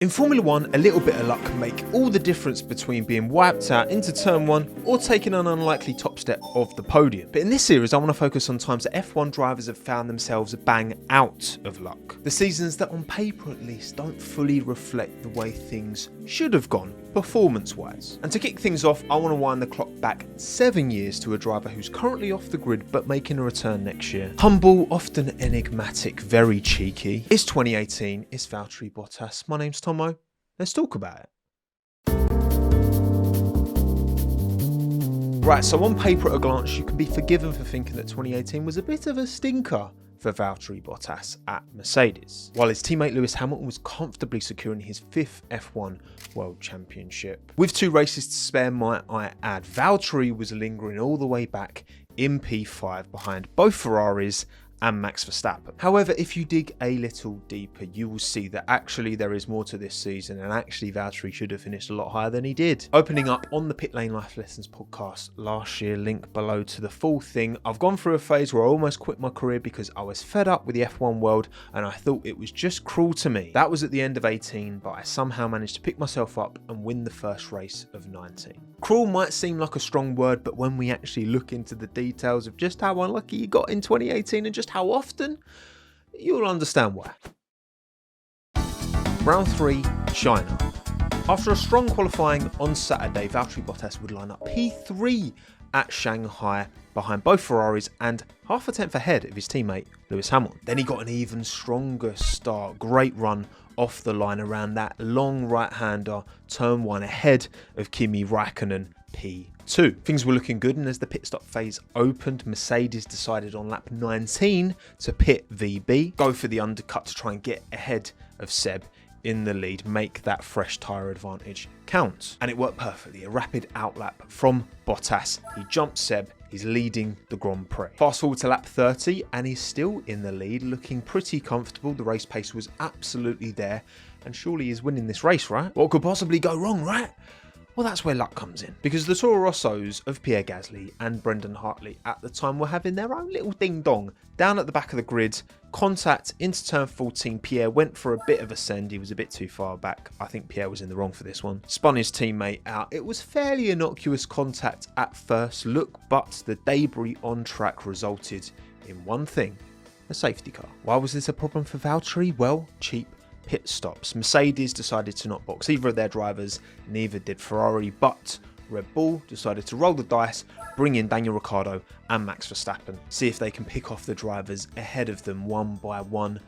In Formula 1, a little bit of luck can make all the difference between being wiped out into turn 1 or taking an unlikely top step of the podium. But in this series, I want to focus on times that F1 drivers have found themselves bang out of luck. The seasons that on paper at least don't fully reflect the way things should have gone, performance-wise. And to kick things off, I want to wind the clock back 7 years to a driver who's currently off the grid but making a return next year. Humble, often enigmatic, very cheeky. It's 2018, it's Valtteri Bottas. My name's Tommo. Let's talk about it. Right, so on paper at a glance, you can be forgiven for thinking that 2018 was a bit of a stinker for Valtteri Bottas at Mercedes, while his teammate Lewis Hamilton was comfortably securing his 5th F1 World Championship. With 2 races to spare, might I add, Valtteri was lingering all the way back in P5 behind both Ferraris and Max Verstappen. However, if you dig a little deeper, you will see that actually there is more to this season, and actually Valtteri should have finished a lot higher than he did. Opening up on the Pitlane Life Lessons podcast last year, link below to the full thing, I've gone through a phase where I almost quit my career because I was fed up with the F1 world and I thought it was just cruel to me. That was at the end of 18, but I somehow managed to pick myself up and win the first race of 19. Cruel might seem like a strong word, but when we actually look into the details of just how unlucky you got in 2018 and just how often, you'll understand why. Round 3, China. After a strong qualifying on Saturday, Valtteri Bottas would line up P3 at Shanghai behind both Ferraris and half a tenth ahead of his teammate Lewis Hamilton. Then he got an even stronger start, great run off the line around that long right-hander, turn 1 ahead of Kimi Raikkonen, P2. Things were looking good, and as the pit stop phase opened, Mercedes decided on lap 19 to pit VB, go for the undercut to try and get ahead of Seb in the lead, make that fresh tyre advantage count. And it worked perfectly. A rapid outlap from Bottas. He jumped Seb. He's leading the Grand Prix. Fast forward to lap 30 and he's still in the lead, looking pretty comfortable. The race pace was absolutely there, and surely he's winning this race, right? What could possibly go wrong, right? Well, that's where luck comes in, because the Toro Rossos of Pierre Gasly and Brendan Hartley at the time were having their own little ding-dong down at the back of the grid. Contact into turn 14, Pierre went for a bit of a send, he was a bit too far back. I think Pierre was in the wrong for this one. Spun his teammate out. It was fairly innocuous contact at first look, but the debris on track resulted in one thing: a safety car. Why was this a problem for Valtteri? Well, cheap pit stops. Mercedes decided to not box either of their drivers, neither did Ferrari, but Red Bull decided to roll the dice, bring in Daniel Ricciardo and Max Verstappen, see if they can pick off the drivers ahead of them one by one.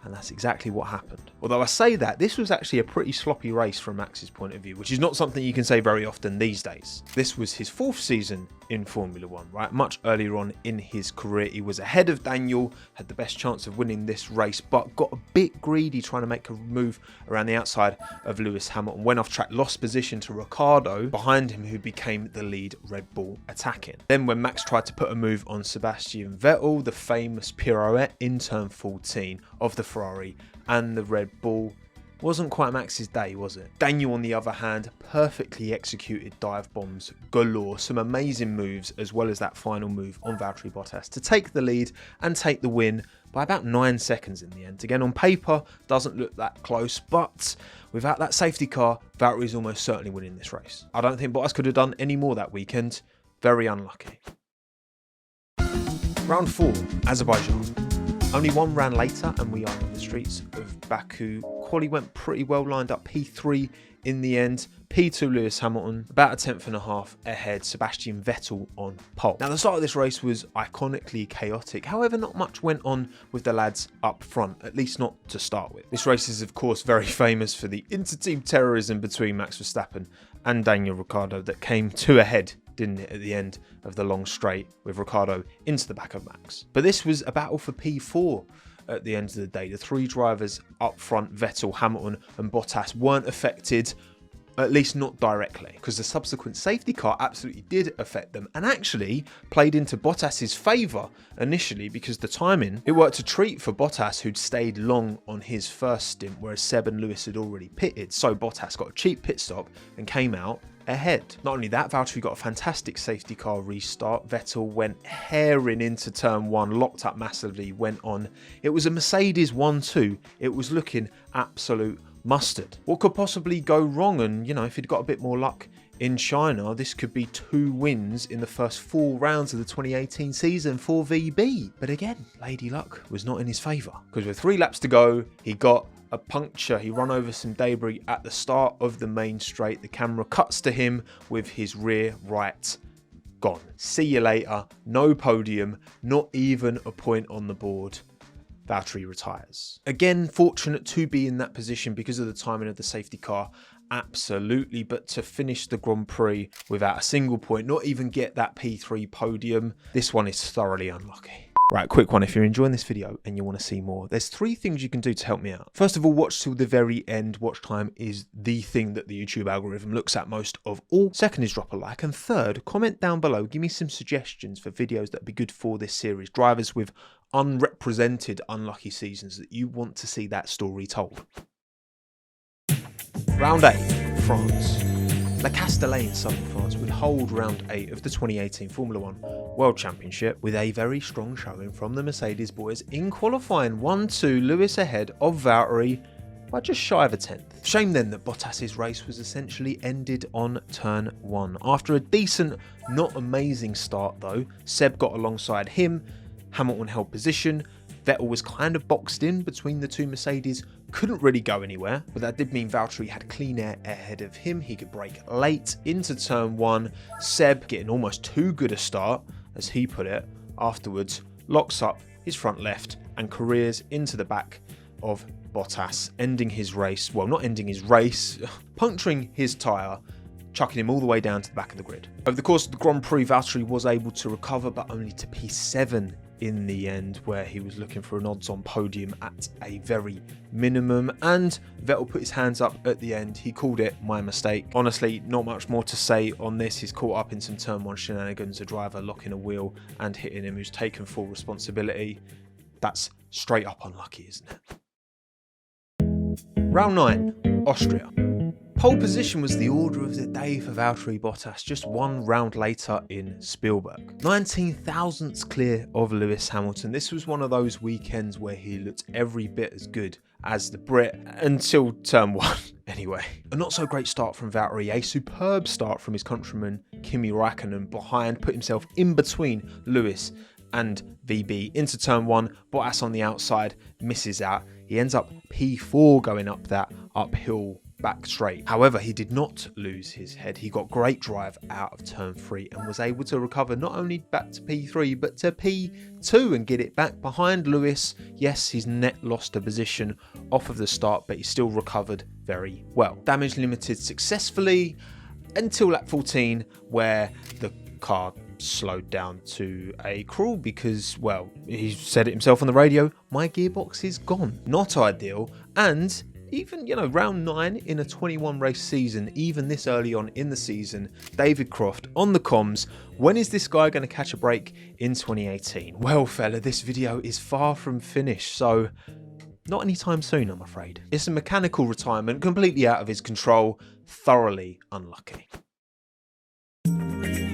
And that's exactly what happened. Although I say that, this was actually a pretty sloppy race from Max's point of view, which is not something you can say very often these days. This was his 4th season in Formula 1, right? Much earlier on in his career, he was ahead of Daniel, had the best chance of winning this race, but got a bit greedy trying to make a move around the outside of Lewis Hamilton. Went off track, lost position to Ricciardo behind him, who became the lead Red Bull attacking. Then when Max tried to put a move on Sebastian Vettel, the famous pirouette in turn 14 of the Ferrari and the Red Bull, wasn't quite Max's day, was it? Daniel, on the other hand, perfectly executed dive bombs galore, some amazing moves, as well as that final move on Valtteri Bottas to take the lead and take the win by about 9 seconds in the end. Again, on paper, doesn't look that close, but without that safety car, Valtteri is almost certainly winning this race. I don't think Bottas could have done any more that weekend. Very unlucky. Round 4, Azerbaijan. Only one round later and we are on the streets of Baku. Quali went pretty well, lined up P3 in the end. P2 Lewis Hamilton, about a tenth and a half ahead, Sebastian Vettel on pole. Now the start of this race was iconically chaotic, however not much went on with the lads up front, at least not to start with. This race is of course very famous for the inter-team terrorism between Max Verstappen and Daniel Ricciardo that came 2 ahead, didn't it, at the end of the long straight, with Ricciardo into the back of Max. But this was a battle for P4 at the end of the day. The 3 drivers up front, Vettel, Hamilton and Bottas, weren't affected, at least not directly, because the subsequent safety car absolutely did affect them and actually played into Bottas's favour initially, because the timing, it worked a treat for Bottas, who'd stayed long on his first stint, whereas Seb and Lewis had already pitted. So Bottas got a cheap pit stop and came out ahead. Not only that, Valtteri got a fantastic safety car restart. Vettel went herring into turn 1, locked up massively, went on. It was a Mercedes 1-2. It was looking absolute mustard. What could possibly go wrong? And, you know, if he'd got a bit more luck in China, this could be 2 wins in the first 4 rounds of the 2018 season for VB. But again, Lady Luck was not in his favour, because with 3 laps to go, he got a puncture. He run over some debris at the start of the main straight. The camera cuts to him with his rear right gone. See you later. No podium, not even a point on the board. Valtteri retires. Again, fortunate to be in that position because of the timing of the safety car. Absolutely, but to finish the Grand Prix without a single point, not even get that P3 podium, this one is thoroughly unlucky. Right, quick one. If you're enjoying this video and you want to see more, there's 3 things you can do to help me out. First of all, watch till the very end. Watch time is the thing that the YouTube algorithm looks at most of all. Second is drop a like. And third, comment down below. Give me some suggestions for videos that would be good for this series. Drivers with unrepresented unlucky seasons that you want to see that story told. Round 8, France. La Castellane, southern France, would hold round 8 of the 2018 Formula 1 World Championship with a very strong showing from the Mercedes boys in qualifying. 1-2, Lewis ahead of Valtteri by just shy of a tenth. Shame then that Bottas's race was essentially ended on turn 1. After a decent, not amazing start though, Seb got alongside him, Hamilton held position, Vettel was kind of boxed in between the 2 Mercedes, couldn't really go anywhere, but that did mean Valtteri had clean air ahead of him. He could brake late into turn 1. Seb, getting almost too good a start, as he put it, afterwards locks up his front left and careers into the back of Bottas, ending his race, well, not ending his race, puncturing his tyre, chucking him all the way down to the back of the grid. Over the course of the Grand Prix, Valtteri was able to recover, but only to P7 in the end, where he was looking for an odds-on podium at a very minimum, and Vettel put his hands up at the end. He called it my mistake. Honestly, not much more to say on this. He's caught up in some turn 1 shenanigans, a driver locking a wheel and hitting him who's taken full responsibility. That's straight up unlucky, isn't it? Round 9, Austria. Pole position was the order of the day for Valtteri Bottas, just 1 round later in Spielberg. 19 thousandths clear of Lewis Hamilton. This was one of those weekends where he looked every bit as good as the Brit, until turn 1 anyway. A not so great start from Valtteri, a superb start from his countryman Kimi Räikkönen behind, put himself in between Lewis and VB into turn 1. Bottas on the outside misses out. He ends up P4 going up that uphill back straight. However, he did not lose his head. He got great drive out of turn 3 and was able to recover not only back to P3 but to P2 and get it back behind Lewis. Yes, he's net lost a position off of the start, but he still recovered very well. Damage limited successfully until lap 14, where the car slowed down to a crawl because, well, he said it himself on the radio, my gearbox is gone. Not ideal. And even, you know, round 9 in a 21 race season, even this early on in the season, David Croft on the comms, when is this guy going to catch a break in 2018? Well, fella, this video is far from finished, so not anytime soon, I'm afraid. It's a mechanical retirement, completely out of his control, thoroughly unlucky.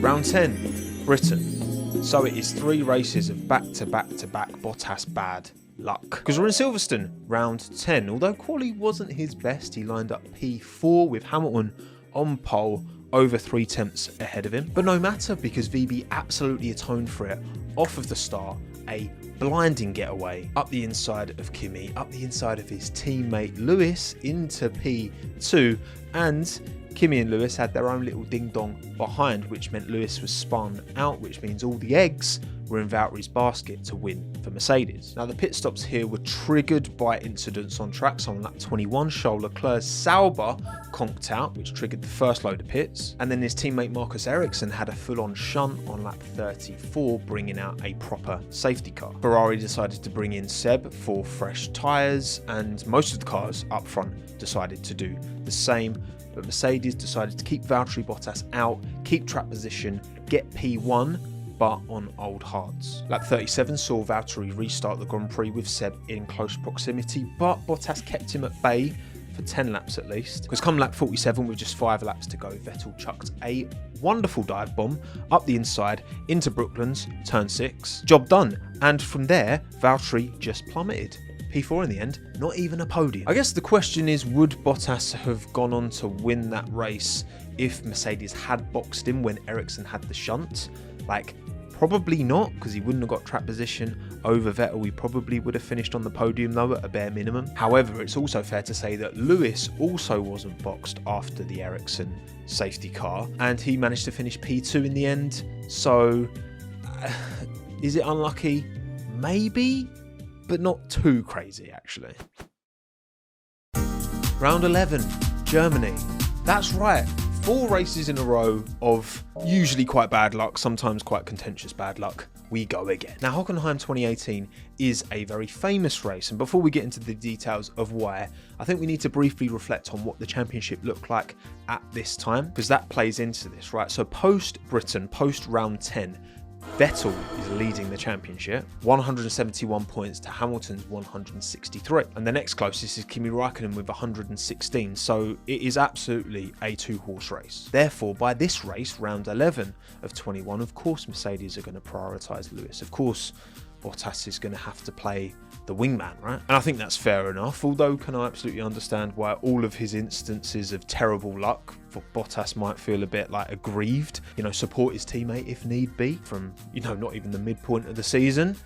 Round 10, Britain. So it is 3 races of back-to-back-to-back Bottas bad luck. Because we're in Silverstone, round 10. Although quali wasn't his best, he lined up P4 with Hamilton on pole, over 3 tenths ahead of him. But no matter, because VB absolutely atoned for it off of the start. A blinding getaway up the inside of Kimi, up the inside of his teammate Lewis into P2, and Kimi and Lewis had their own little ding-dong behind, which meant Lewis was spun out, which means all the eggs were in Valtteri's basket to win for Mercedes. Now, the pit stops here were triggered by incidents on track. So on lap 21, Charles Leclerc's Sauber conked out, which triggered the first load of pits. And then his teammate Marcus Ericsson had a full-on shunt on lap 34, bringing out a proper safety car. Ferrari decided to bring in Seb for fresh tyres, and most of the cars up front decided to do the same. But Mercedes decided to keep Valtteri Bottas out, keep track position, get P1, but on old hards. Lap 37 saw Valtteri restart the Grand Prix with Seb in close proximity, but Bottas kept him at bay for 10 laps at least. Because come lap 47, with just 5 laps to go, Vettel chucked a wonderful dive bomb up the inside into Brooklands, turn 6. Job done. And from there, Valtteri just plummeted. P4 in the end, not even a podium. I guess the question is, would Bottas have gone on to win that race if Mercedes had boxed him when Ericsson had the shunt? Like, probably not, because he wouldn't have got track position over Vettel. He probably would have finished on the podium though, at a bare minimum. However, it's also fair to say that Lewis also wasn't boxed after the Ericsson safety car, and he managed to finish P2 in the end. So, is it unlucky? Maybe, but not too crazy actually. Round 11, Germany. That's right. 4 races in a row of usually quite bad luck, sometimes quite contentious bad luck. We go again. Now, Hockenheim 2018 is a very famous race, and before we get into the details of why, I think we need to briefly reflect on what the championship looked like at this time, because that plays into this, right? So post Britain, post round 10, Vettel is leading the championship, 171 points to Hamilton's 163. And the next closest is Kimi Raikkonen with 116. So it is absolutely a 2-horse race. Therefore, by this race, round 11 of 21, of course, Mercedes are going to prioritise Lewis. Of course, Bottas is going to have to play the wingman, right? And I think that's fair enough, although can I absolutely understand why all of his instances of terrible luck for Bottas might feel a bit like aggrieved. You know, support his teammate if need be from, you know, not even the midpoint of the season.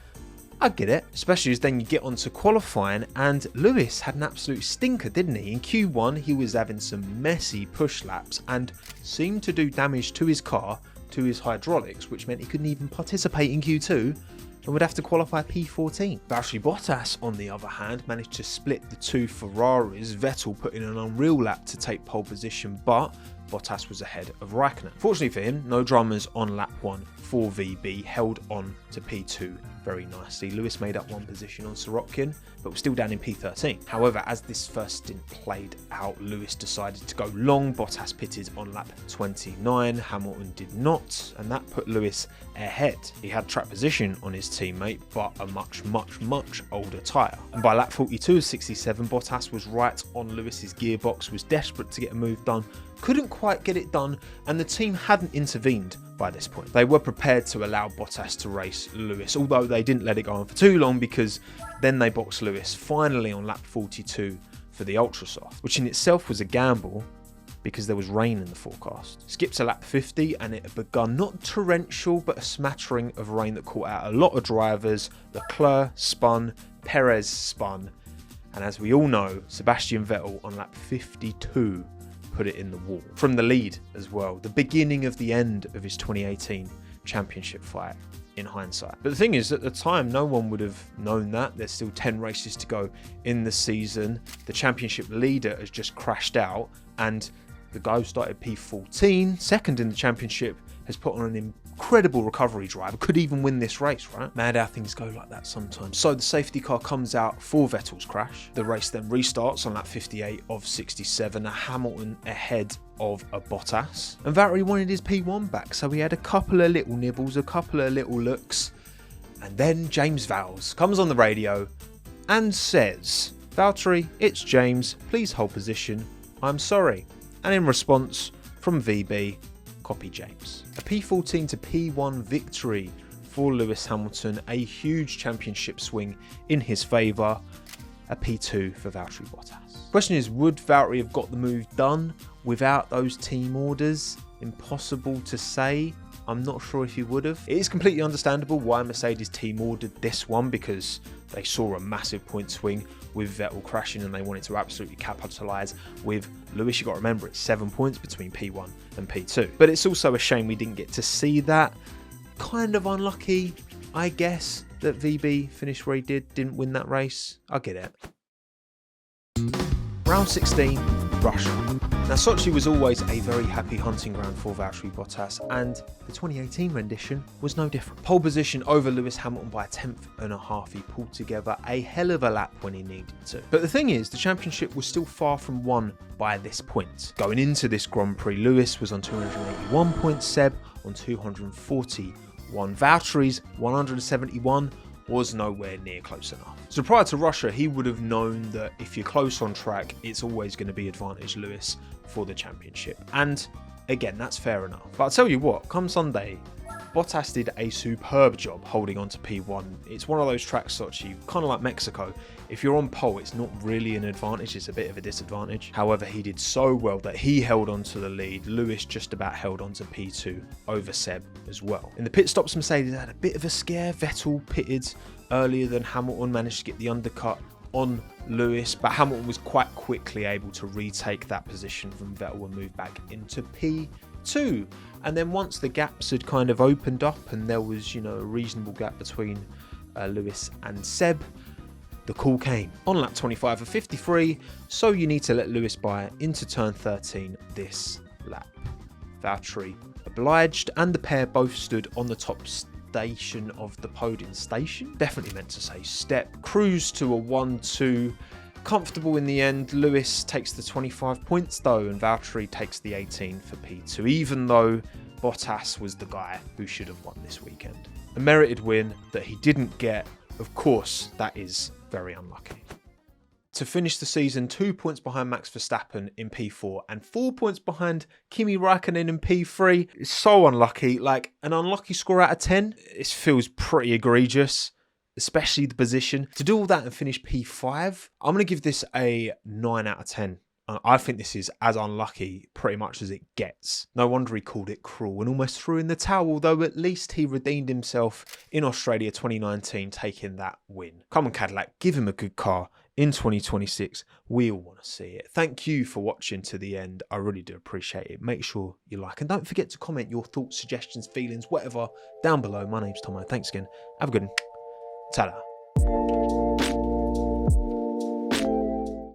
I get it, especially as then you get on to qualifying, and Lewis had an absolute stinker, didn't he? In Q1, he was having some messy push laps and seemed to do damage to his car, to his hydraulics, which meant he couldn't even participate in Q2 and would have to qualify P14. Valtteri Bottas, on the other hand, managed to split the 2 Ferraris, Vettel put in an unreal lap to take pole position, but Bottas was ahead of Raikkonen. Fortunately for him, no dramas on lap 1 for VB, held on to P2 very nicely. Lewis made up 1 position on Sorokin, but was still down in P13. However, as this first stint played out, Lewis decided to go long. Bottas pitted on lap 29, Hamilton did not, and that put Lewis ahead. He had track position on his teammate, but a much older tyre. And by lap 42 of 67, Bottas was right on Lewis's gearbox, was desperate to get a move done, couldn't quite get it done, and the team hadn't intervened by this point. They were prepared to allow Bottas to race Lewis, although they didn't let it go on for too long, because then they boxed Lewis finally on lap 42 for the ultra soft, which in itself was a gamble because there was rain in the forecast. Skip to lap 50 and it had begun not torrential but a smattering of rain that caught out a lot of drivers. Leclerc spun, Perez spun, and as we all know, Sebastian Vettel on lap 52 put it in the wall. From the lead as well, the beginning of the end of his 2018 championship fight in hindsight. But the thing is, at the time, no one would have known that. There's still 10 races to go in the season. The championship leader has just crashed out, and the guy who started P14, second in the championship, has put on an incredible recovery drive. Could even win this race, right? Mad how things go like that sometimes. So the safety car comes out for Vettel's crash. The race then restarts on lap 58 of 67, a Hamilton ahead of a Bottas. And Valtteri wanted his P1 back, so he had a couple of little nibbles, a couple of little looks. And then James Vowles comes on the radio and says, "Valtteri, it's James, please hold position. I'm sorry." And in response from VB, copy James. A P14 to P1 victory for Lewis Hamilton, a huge championship swing in his favour, a P2 for Valtteri Bottas. Question is, would Valtteri have got the move done without those team orders? Impossible to say. I'm not sure if he would have. It is completely understandable why Mercedes team ordered this one, because they saw a massive point swing with Vettel crashing and they wanted to absolutely capitalise with Lewis. You got to remember, it's 7 points between P1 and P2. But it's also a shame we didn't get to see that. Kind of unlucky, I guess, that VB finished where he did, didn't win that race. I get it. Round 16, Russia. Now, Sochi was always a very happy hunting ground for Valtteri Bottas, and the 2018 rendition was no different. Pole position over Lewis Hamilton by a 10th and a half. He pulled together a hell of a lap when he needed to. But the thing is, the championship was still far from won by this point. Going into this Grand Prix, Lewis was on 281 points, Seb on 241. Valtteri's 171 was nowhere near close enough. So prior to Russia, he would have known that if you're close on track, it's always going to be advantage Lewis for the championship. And again, that's fair enough. But I'll tell you what, come Sunday, Bottas did a superb job holding on to P1. It's one of those tracks, Sochi, kind of like Mexico. If you're on pole, it's not really an advantage, it's a bit of a disadvantage. However, he did so well that he held on to the lead. Lewis just about held on to P2 over Seb as well. In the pit stops, Mercedes had a bit of a scare. Vettel pitted earlier than Hamilton, managed to get the undercut on Lewis, but Hamilton was quite quickly able to retake that position from Vettel and move back into P2. And then once the gaps had kind of opened up and there was, a reasonable gap between Lewis and Seb, the call came. On lap 25 of 53, so you need to let Lewis by into turn 13 this lap. Valtteri obliged, and the pair both stood on the top station of the podium. Station? Definitely meant to say step. Cruised to a 1-2. Comfortable in the end. Lewis takes the 25 points though, and Valtteri takes the 18 for P2, even though Bottas was the guy who should have won this weekend. A merited win that he didn't get. Of course, that is very unlucky. To finish the season, 2 points behind Max Verstappen in P4 and 4 points behind Kimi Räikkönen in P3. It's so unlucky, like an unlucky score out of 10. It feels pretty egregious, especially the position. To do all that and finish P5, I'm going to give this a 9 out of 10. I think this is as unlucky pretty much as it gets. No wonder he called it cruel and almost threw in the towel, though at least he redeemed himself in Australia 2019, taking that win. Come on Cadillac, give him a good car in 2026. We all want to see it. Thank you for watching to the end. I really do appreciate it. Make sure you like and don't forget to comment your thoughts, suggestions, feelings, whatever down below. My name's Tomo. Thanks again. Have a good one. Ta-da.